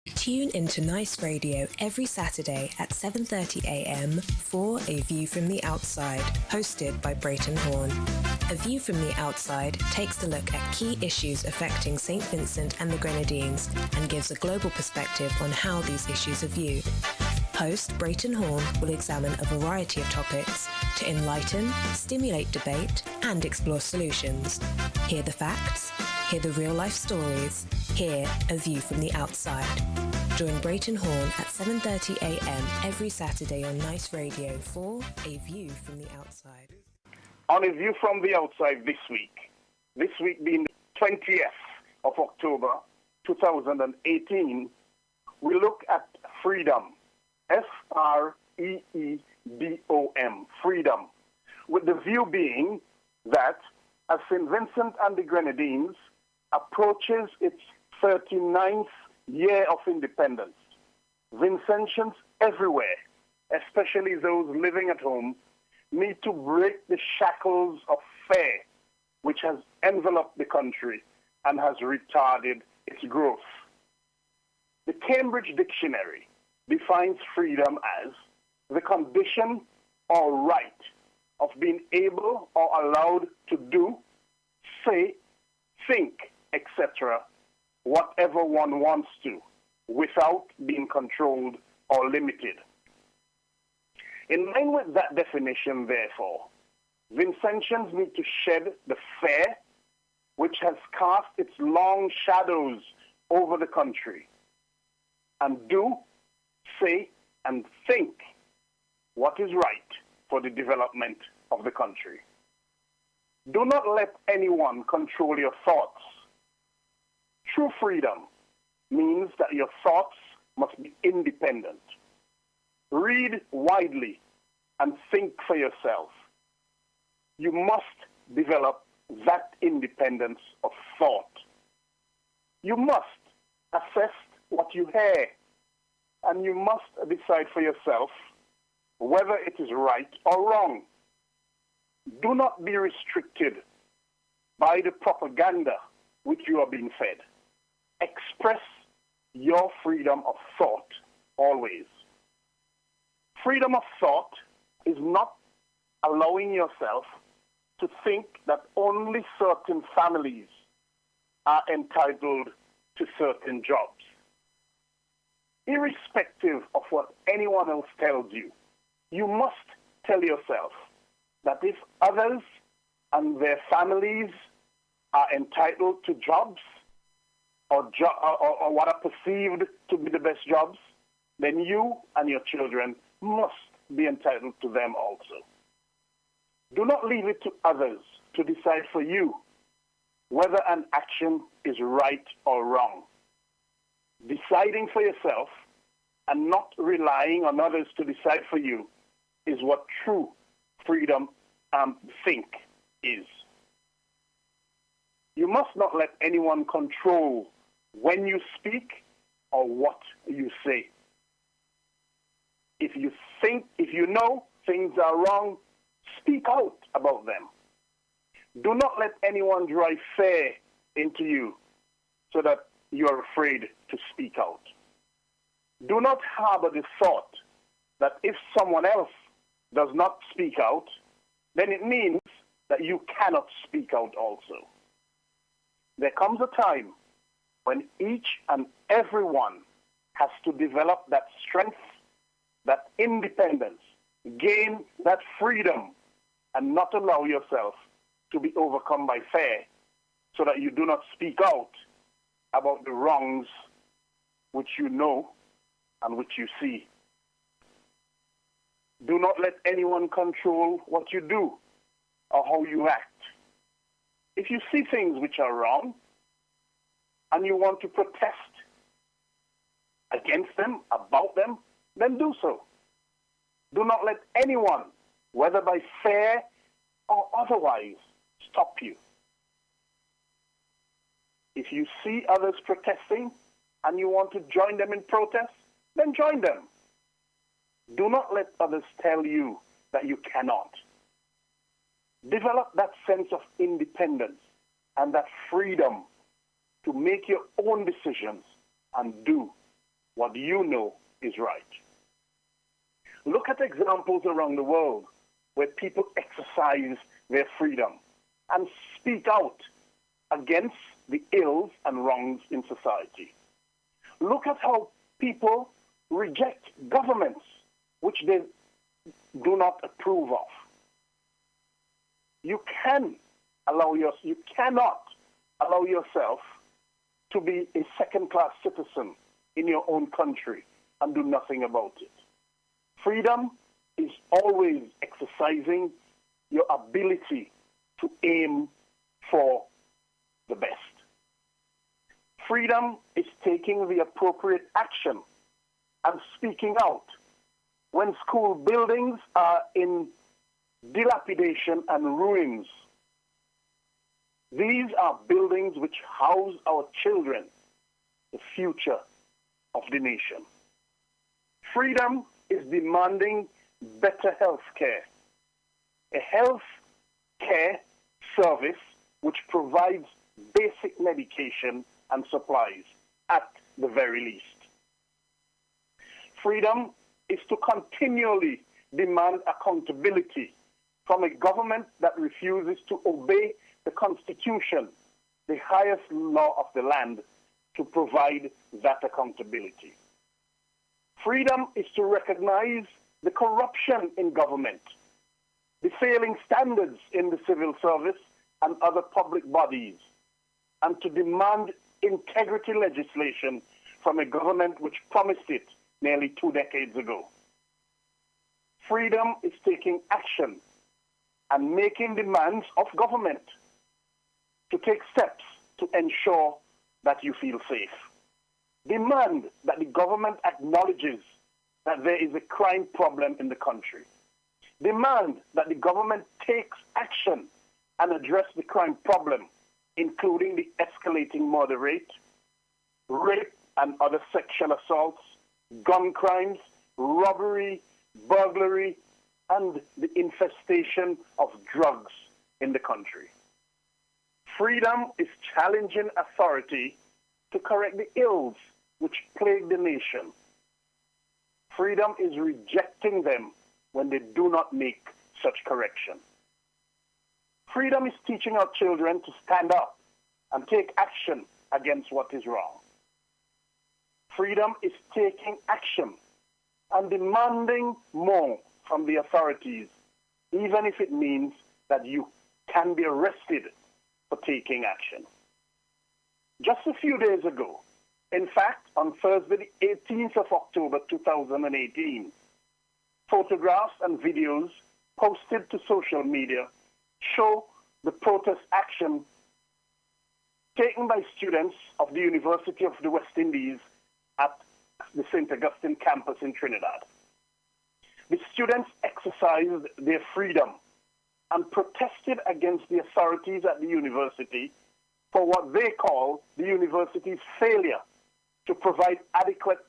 Tune into Nice Radio every Saturday at 7:30 a.m. for A View from the Outside, hosted by Brereton Horne. A View from the Outside takes a look at key issues affecting St Vincent and the Grenadines and gives a global perspective on how these issues are viewed. Host Brereton Horne will examine a variety of topics to enlighten, stimulate debate, and explore solutions. Hear the facts, hear the real-life stories, hear A View from the Outside. Join Brereton Horne at 7:30 a.m. every Saturday on Nice Radio for A View from the Outside. On A View from the Outside this week being the 20th of October 2018, we look at freedom, F-R-E-E-D-O-M, freedom, with the view being that as St Vincent and the Grenadines approaches its 39th year of independence, Vincentians everywhere, especially those living at home, need to break the shackles of fear which has enveloped the country and has retarded its growth. The Cambridge Dictionary defines freedom as the condition or right of being able or allowed to do, say, think, etc., whatever one wants to, without being controlled or limited. In line with that definition, therefore, Vincentians need to shed the fear which has cast its long shadows over the country and do, say, and think what is right for the development of the country. Do not let anyone control your thoughts. True freedom means that your thoughts must be independent. Read widely and think for yourself. You must develop that independence of thought. You must assess what you hear, and you must decide for yourself whether it is right or wrong. Do not be restricted by the propaganda which you are being fed. Express your freedom of thought always. Freedom of thought is not allowing yourself to think that only certain families are entitled to certain jobs. Irrespective of what anyone else tells you, you must tell yourself that if others and their families are entitled to jobs or what are perceived to be the best jobs, then you and your children must be entitled to them also. Do not leave it to others to decide for you whether an action is right or wrong. Deciding for yourself and not relying on others to decide for you is what true freedom think is. You must not let anyone control when you speak or what you say. If you know things are wrong, speak out about them. Do not let anyone drive fear into you so that you are afraid to speak out. Do not harbor the thought that if someone else does not speak out, then it means that you cannot speak out also. There comes a time when each and every one has to develop that strength, that independence, gain that freedom, and not allow yourself to be overcome by fear so that you do not speak out about the wrongs which you know and which you see. Do not let anyone control what you do or how you act. If you see things which are wrong and you want to protest against them, about them, then do so. Do not let anyone, whether by fear or otherwise, stop you. If you see others protesting and you want to join them in protest, then join them. Do not let others tell you that you cannot. Develop that sense of independence and that freedom to make your own decisions and do what you know is right. Look at examples around the world where people exercise their freedom and speak out against the ills and wrongs in society. Look at how people reject governments which they do not approve of. You cannot allow yourself to be a second-class citizen in your own country and do nothing about it. Freedom is always exercising your ability to aim for the best. Freedom is taking the appropriate action and speaking out when school buildings are in dilapidation and ruins. These are buildings which house our children, the future of the nation. Freedom is demanding better health care, a health care service which provides basic medication and supplies at the very least. Freedom is to continually demand accountability from a government that refuses to obey the Constitution, the highest law of the land, to provide that accountability. Freedom is to recognize the corruption in government, the failing standards in the civil service and other public bodies, and to demand integrity legislation from a government which promised it nearly 2 decades ago. Freedom is taking action and making demands of government to take steps to ensure that you feel safe. Demand that the government acknowledges that there is a crime problem in the country. Demand that the government takes action and address the crime problem, including the escalating murder rate, rape and other sexual assaults, gun crimes, robbery, burglary, and the infestation of drugs in the country. Freedom is challenging authority to correct the ills which plague the nation. Freedom is rejecting them when they do not make such correction. Freedom is teaching our children to stand up and take action against what is wrong. Freedom is taking action and demanding more from the authorities, even if it means that you can be arrested for taking action. Just a few days ago, in fact, on Thursday, the 18th of October 2018, photographs and videos posted to social media show the protest action taken by students of the University of the West Indies at the St. Augustine campus in Trinidad. The students exercised their freedom and protested against the authorities at the university for what they call the university's failure to provide adequate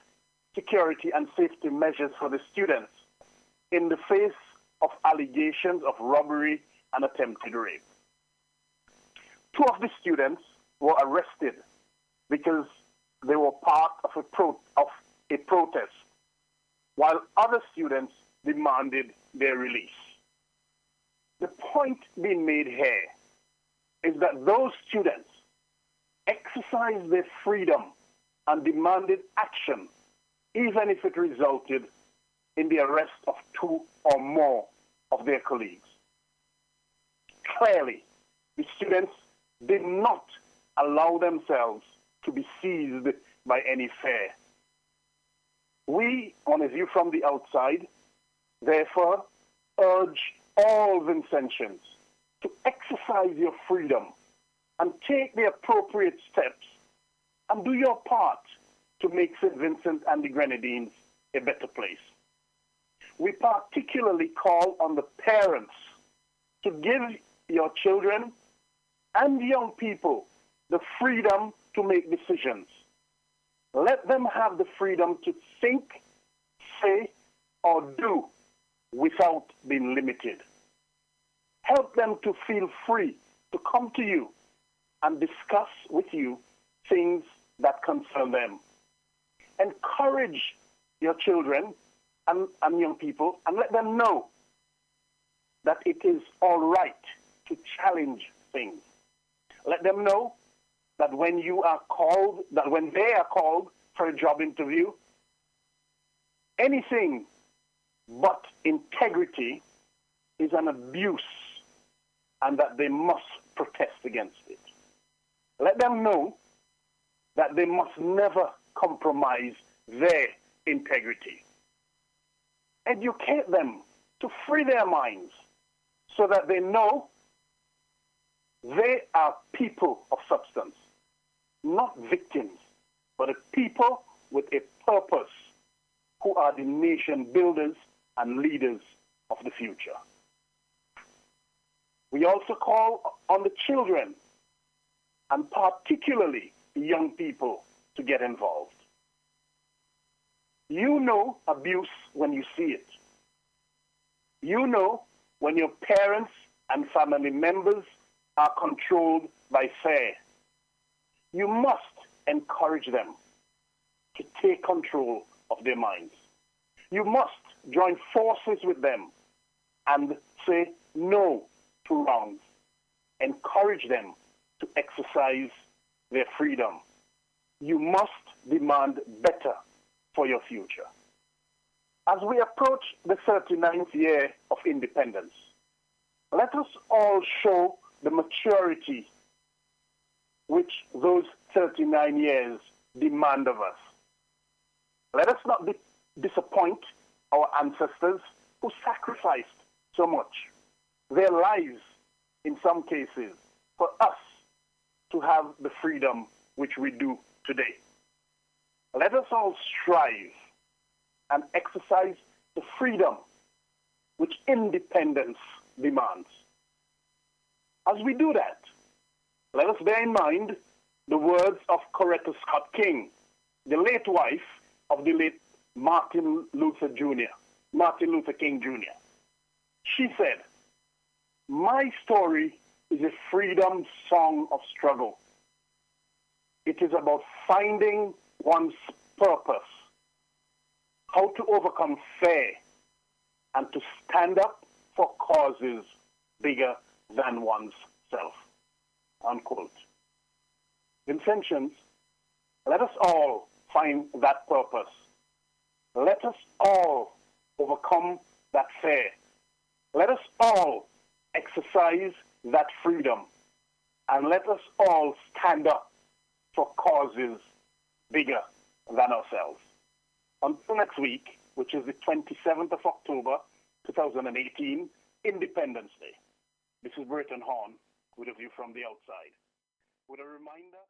security and safety measures for the students in the face of allegations of robbery and attempted rape. 2 of the students were arrested because they were part of a protest, while other students demanded their release. The point being made here is that those students exercised their freedom and demanded action, even if it resulted in the arrest of 2 or more of their colleagues. Clearly, the students did not allow themselves to be seized by any fear. We, on A View from the Outside, therefore urge all Vincentians to exercise your freedom and take the appropriate steps and do your part to make St. Vincent and the Grenadines a better place. We particularly call on the parents to give your children and young people the freedom to make decisions. Let them have the freedom to think, say, or do without being limited. Help them to feel free to come to you and discuss with you things that concern them. encourage your children and young people and let them know that it is all right to challenge things. Let them know that when they are called for a job interview, anything but integrity is an abuse and that they must protest against it. Let them know that they must never compromise their integrity. Educate them to free their minds so that they know they are people of substance, not victims, but a people with a purpose who are the nation builders and leaders of the future. We also call on the children and particularly the young people to get involved. You know abuse when you see it. You know when your parents and family members are controlled by fear. You must encourage them to take control of their minds. You must join forces with them and say no to wrongs. Encourage them to exercise their freedom. You must demand better for your future. As we approach the 39th year of independence, let us all show the maturity which those 39 years demand of us. Let us not disappoint our ancestors who sacrificed so much, their lives in some cases, for us to have the freedom which we do today. Let us all strive and exercise the freedom which independence demands. As we do that, let us bear in mind the words of Coretta Scott King, the late wife of the late Martin Luther King Jr. She said, "My story is a freedom song of struggle. It is about finding one's purpose, how to overcome fear, and to stand up for causes bigger than one's self." Unquote. Vincentians, let us all find that purpose. Let us all overcome that fear. Let us all exercise that freedom. And let us all stand up for causes bigger than ourselves. Until next week, which is the 27th of October, 2018, Independence Day. This is Brereton Horne with a view from the outside. With a reminder